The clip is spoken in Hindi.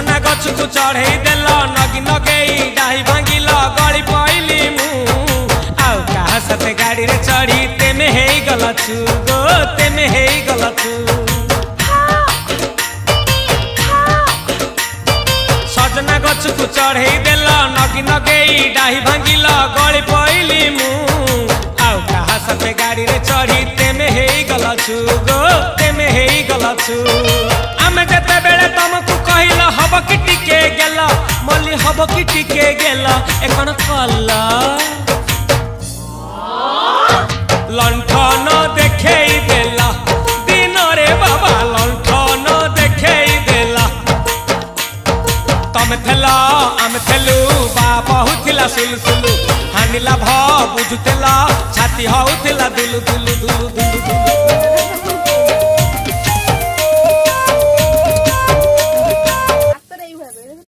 सजना गछ को चढ़े देल नगी नगेई डाही भांगिल गली पइली मु आउ कहा साथे गाड़ी रे चढ़ी तेमे हेई गलछु गो तेमे हेई गलछु सजना गछ को चढ़े देल नगी नगेई डाही भांगिल गली पइली मु आउ कहा साथे गाड़ी रे चढ़ी तेमे हेई गलछु गो तेमे हेई गलछु आमे जते बेले तुमको कहिला हब कि टिके गेला मल्ली हब कि टिके गेला एकन कल्ला लंठन देखेई देला दिन रे बाबा लंठन देखेई देला तमे थेला आमे थेलु बाबा हुथिला सुलसुलु हानिला भ बुझुतेला छाती हउथिला दुलु दुलु दुलु दुलु